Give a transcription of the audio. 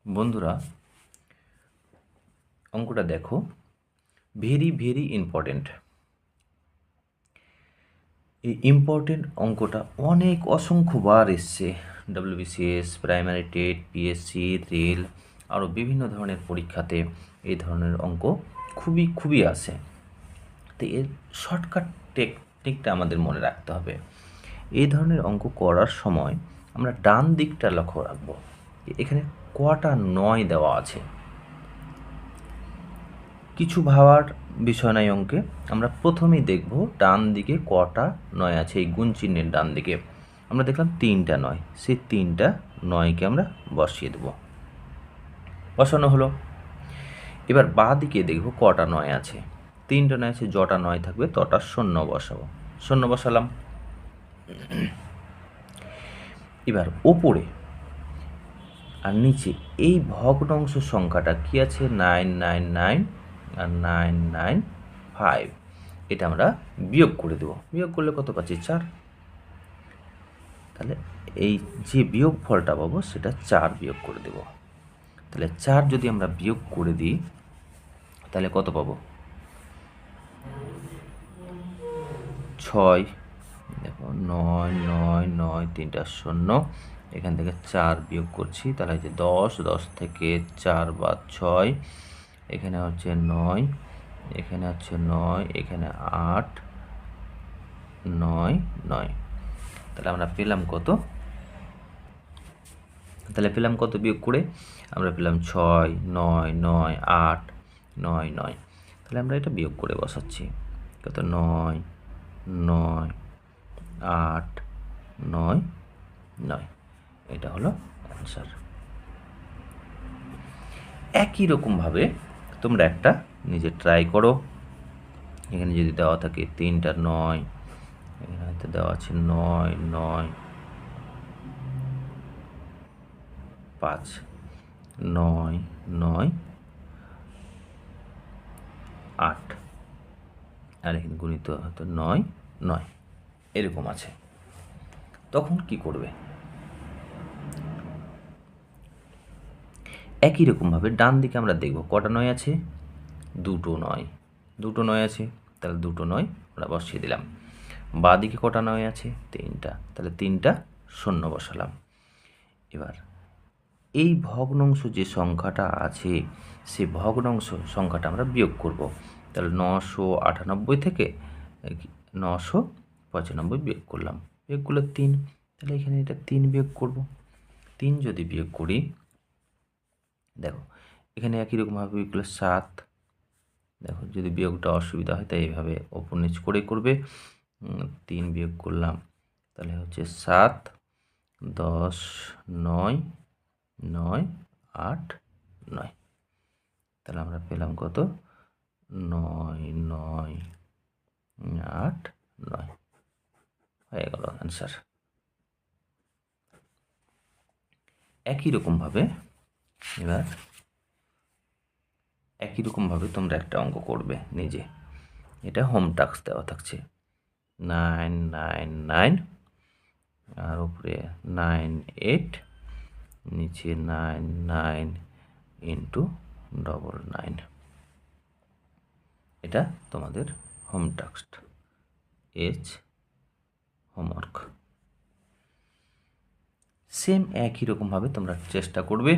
বন্ধুরা, অঙ্কটা দেখো, ভেরি ভেরি ইম্পর্টেন্ট। এই ইম্পর্টেন্ট অঙ্কটা অসংখ্যবার এসছে WBCS, primary TET, PSC, rail, আরও বিভিন্ন ধরনের পরীক্ষাতে এই ধরনের অঙ্ক খুবই আসে। তো এর শর্টকাট টেকনিকটা আমাদের মনে রাখতে হবে। এই ধরনের অঙ্ক করার সময় আমরা ডান দিকটা লক্ষ্য রাখবো। এখানে কটা 9 দেওয়া আছে, কিছু ভাবার বিষয় নাই অঙ্কে। আমরা প্রথমেই দেখব ডান দিকে কটা 9 আছে। এই গুণ চিহ্নের ডান দিকে আমরা দেখলাম 3টা 9, সেই 3টা 9কে আমরা বসিয়ে দেব। বসানো হলো। এবার বাঁ দিকে দেখব কটা 9 আছে। 3টা 9 আছে, যটা 9 থাকবে তটা 0 বসাবো। 0 বসালাম। এবার ওপরে আর নিচে এই ভগ্নাংশ সংখ্যাটা কি আছে? 999 আর 995। এটা আমরা বিয়োগ করে দেব। বিয়োগ করলে কত পাচ্ছি? 4। তাহলে এই যে বিয়োগ ফলটা পাবো সেটা 4 বিয়োগ করে দেব। তাহলে 4 যদি আমরা বিয়োগ করে দিই তাহলে কত পাবো? 6। দেখো 9 9 9, 3টা 0। এখান থেকে 4 বিয়োগ করছি, তাহলে হচ্ছে 10। 10 থেকে 4 বাদ 6। এখানে হচ্ছে 9, এখানে হচ্ছে 9, এখানে 8 9 9। তাহলে আমরা পেলাম কত? বিয়োগ করে? আমরা পেলাম 6 9 9 8 9 9। তাহলে আমরা এটা বিয়োগ করে বসাচ্ছি। কত? 9 9 8 9 9। এটা হলো অ্যান্সার। একই রকমভাবে তোমরা একটা নিজে ট্রাই করো। এখানে যদি দেওয়া থাকে 3টা 9, এখানে হয়তো দেওয়া আছে 9 9 5 9 9 8, আর এখানে গুণিত হয়তো 9 9, এরকম আছে। তখন কি করবে? একই রকমভাবে ডান দিকে আমরা দেখব কটা 9 আছে? দুটো 9 আছে, তাহলে দুটো 9 আমরা বসিয়ে দিলাম। বাঁ দিকে কটা 9 আছে? 3টা, তাহলে 3টা 0 বসালাম। এবার এই ভগ্নাংশ যে সংখ্যাটা আছে সে ভগ্নাংশ সংখ্যাটা আমরা বিয়োগ করব। তাহলে 998 থেকে 995 বিয়োগ করলাম। বিয়োগ করলে 3, তাহলে এখানে এটা 3 বিয়োগ করব। 3 যদি বিয়োগ করি, দেখো এখানে একই রকমভাবে বিয়োগ করলে 7। দেখো যদি বিয়োগটা অসুবিধা হয় তাই এইভাবে ওপর নিচ করে করবে। 3 বিয়োগ করলাম, তাহলে হচ্ছে 7 10 9 9 8 9। তাহলে আমরা পেলাম কত? 9 9 8 9 হয়ে গেল অ্যান্সার। একই রকমভাবে তোমরা একটা অঙ্ক করবে নিজে। এটা হোম টাস্ক দেওয়া থাকছে। 9 9 9, আর উপরে 9 8, নিচে 9 9 ইন্টু 9। এটা তোমাদের হোম টাস্ক, হোমওয়ার্ক। সেম একই রকমভাবে তোমরা চেষ্টা করবে।